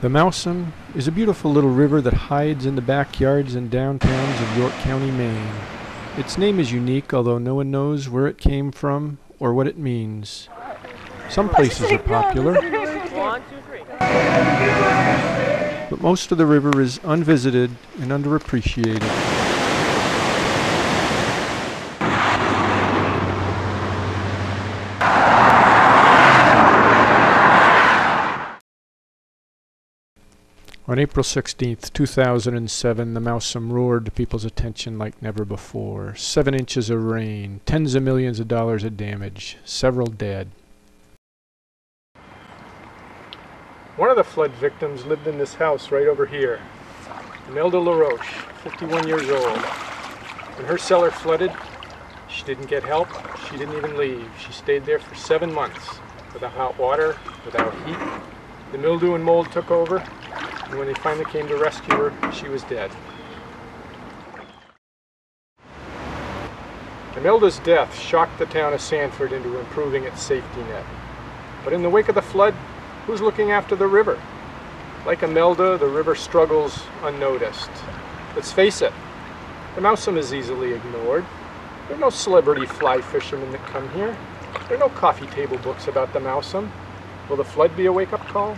The Mousam is a beautiful little river that hides in the backyards and downtowns of York County, Maine. Its name is unique, although no one knows where it came from or what it means. Some places are popular, but most of the river is unvisited and underappreciated. On April 16th, 2007, the Mousam roared to people's attention like never before. 7 inches of rain, tens of millions of dollars of damage, several dead. One of the flood victims lived in this house right over here. Imelda LaRoche, 51 years old. When her cellar flooded, she didn't get help. She didn't even leave. She stayed there for 7 months without hot water, without heat. The mildew and mold took over, and when they finally came to rescue her, she was dead. Imelda's death shocked the town of Sanford into improving its safety net. But in the wake of the flood, who's looking after the river? Like Imelda, the river struggles unnoticed. Let's face it, the Mousam is easily ignored. There are no celebrity fly fishermen that come here. There are no coffee table books about the Mousam. Will the flood be a wake-up call?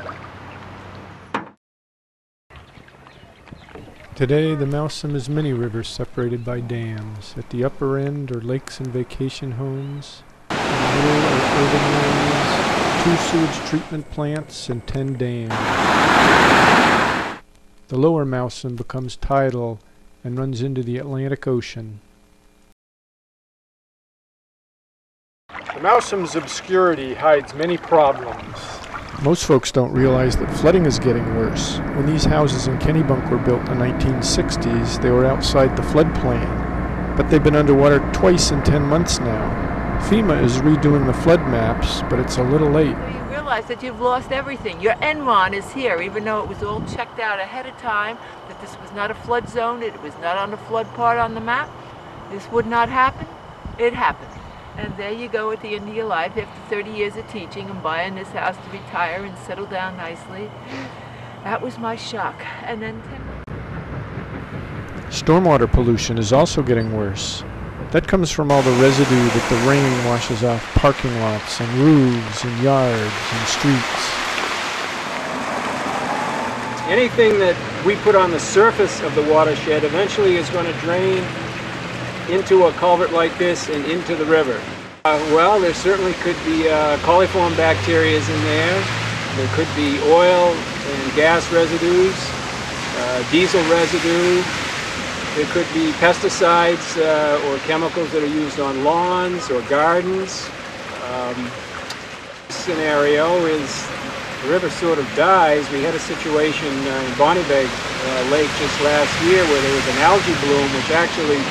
Today, the Mousam is many rivers separated by dams. At the upper end are lakes and vacation homes. In the middle are urban areas, 2 sewage treatment plants, and 10 dams. The lower Mousam becomes tidal and runs into the Atlantic Ocean. The Mousam's obscurity hides many problems. Most folks don't realize that flooding is getting worse. When these houses in Kennebunk were built in the 1960s, they were outside the floodplain. But they've been underwater twice in 10 months now. FEMA is redoing the flood maps, but it's a little late. So you realize that you've lost everything. Your Enron is here, even though it was all checked out ahead of time, that this was not a flood zone, it was not on the flood part on the map. This would not happen. It happened. And there you go at the end of your life after 30 years of teaching and buying this house to retire and settle down nicely. That was my shock. And then stormwater pollution is also getting worse. That comes from all the residue that the rain washes off parking lots and roofs and yards and streets. Anything that we put on the surface of the watershed eventually is going to drain into a culvert like this and into the river. Well, there certainly could be coliform bacteria in there. There could be oil and gas residues, diesel residue. There could be pesticides or chemicals that are used on lawns or gardens. This scenario is the river sort of dies. We had a situation in Bonnie Bay Lake just last year where there was an algae bloom which actually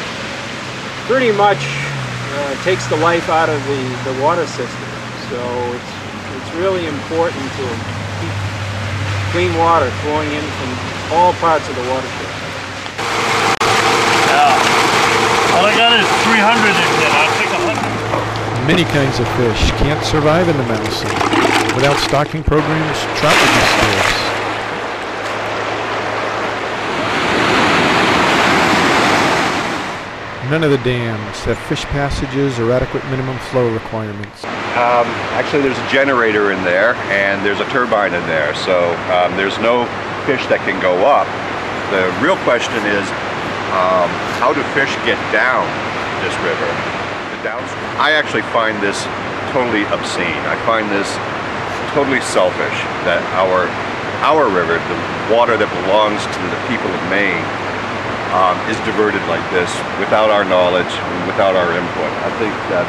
pretty much takes the life out of the water system. So it's really important to keep clean water flowing in from all parts of the watershed. Yeah. All I got is 300 in there. I'll take 100. Many kinds of fish can't survive in the Mousam. Without stocking programs, trout would be scarce. None of the dams have fish passages or adequate minimum flow requirements. Actually, there's a generator in there and there's a turbine in there, so there's no fish that can go up. The real question is, how do fish get down this river? I actually find this totally obscene. I find this totally selfish that our river, the water that belongs to the people of Maine, is diverted like this without our knowledge, without our input. I think that...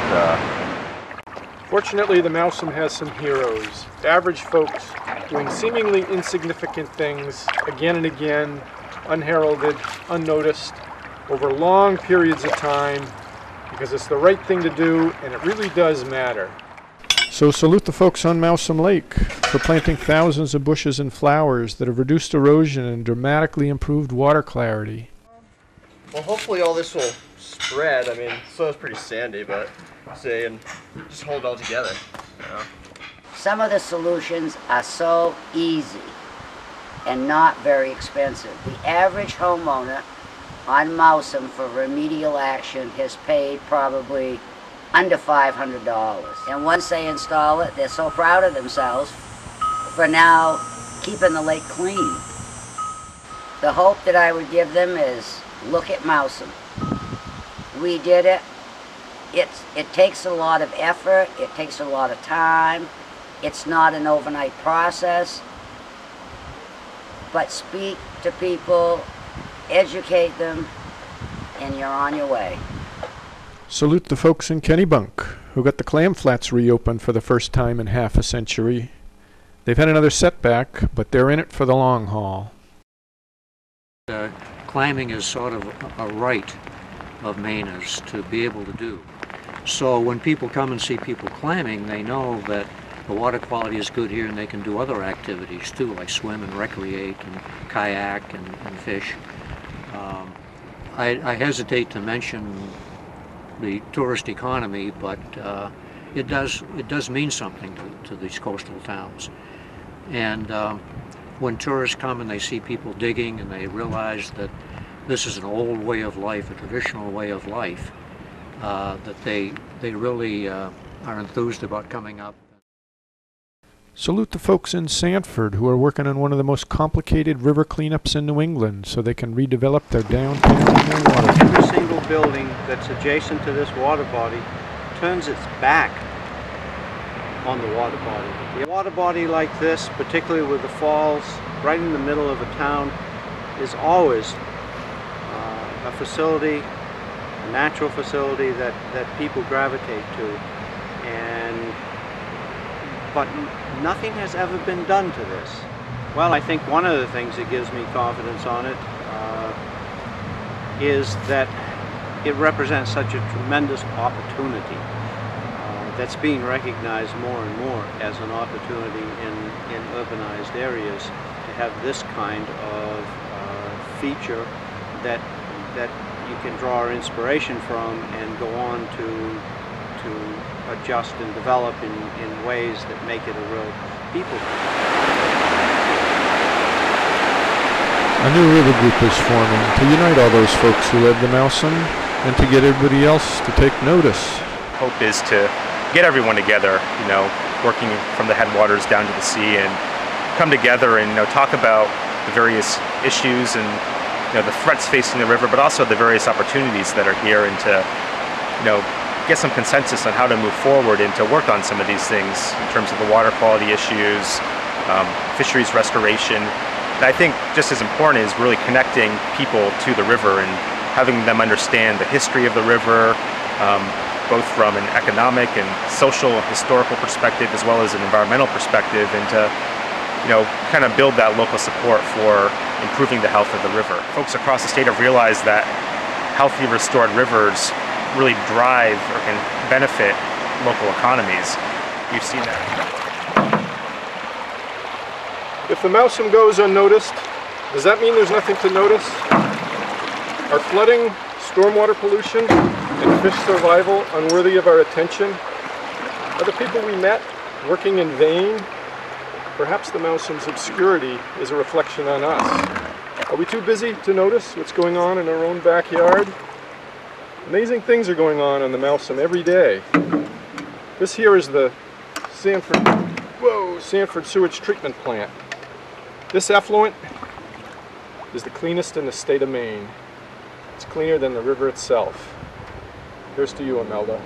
Fortunately, the Mousam has some heroes. Average folks doing seemingly insignificant things again and again, unheralded, unnoticed, over long periods of time, because it's the right thing to do and it really does matter. So salute the folks on Mousam Lake for planting thousands of bushes and flowers that have reduced erosion and dramatically improved water clarity. Well, hopefully all this will spread. I mean, soil's pretty sandy, but say and just hold it all together. You know? Some of the solutions are so easy. and not very expensive. The average homeowner on Mousam for remedial action has paid probably under $500. And once they install it, they're so proud of themselves for now keeping the lake clean. The hope that I would give them is, look at Mousam. We did it. It takes a lot of effort. It takes a lot of time. It's not an overnight process. But speak to people, educate them, and you're on your way. Salute the folks in Kennebunk who got the clam flats reopened for the first time in half a century. They've had another setback, but they're in it for the long haul. Climbing is sort of a right of Mainers to be able to do. So when people come and see people climbing, they know that the water quality is good here and they can do other activities too, like swim and recreate and kayak and fish. I hesitate to mention the tourist economy, but it does mean something to these coastal towns. And when tourists come and they see people digging and they realize that this is an old way of life, a traditional way of life, that they really are enthused about coming up. Salute the folks in Sanford who are working on one of the most complicated river cleanups in New England so they can redevelop their downtown and their water. Every single building that's adjacent to this water body turns its back on the water body. A water body like this, particularly with the falls right in the middle of a town, is always a facility, a natural facility that people gravitate to. But nothing has ever been done to this. Well, I think one of the things that gives me confidence on it is that it represents such a tremendous opportunity that's being recognized more and more as an opportunity in urbanized areas to have this kind of feature that you can draw inspiration from and go on to adjust and develop in ways that make it a real people thing. A new river group is forming to unite all those folks who led the Mousam and to get everybody else to take notice. Hope is to get everyone together, working from the headwaters down to the sea, and come together and talk about the various issues and the threats facing the river, but also the various opportunities that are here, and to get some consensus on how to move forward and to work on some of these things in terms of the water quality issues, fisheries restoration. And I think just as important is really connecting people to the river and having them understand the history of the river, both from an economic and social and historical perspective as well as an environmental perspective, and to kind of build that local support for improving the health of the river. Folks across the state have realized that healthy restored rivers really drive or can benefit local economies. We've seen that. If the Mousam goes unnoticed, does that mean there's nothing to notice? Are flooding, stormwater pollution, and fish survival unworthy of our attention? Are the people we met working in vain? Perhaps the Mousam's obscurity is a reflection on us. Are we too busy to notice what's going on in our own backyard? Amazing things are going on the Mousam every day. This here is the Sanford sewage treatment plant. This effluent is the cleanest in the state of Maine. It's cleaner than the river itself. Here's to you, Imelda.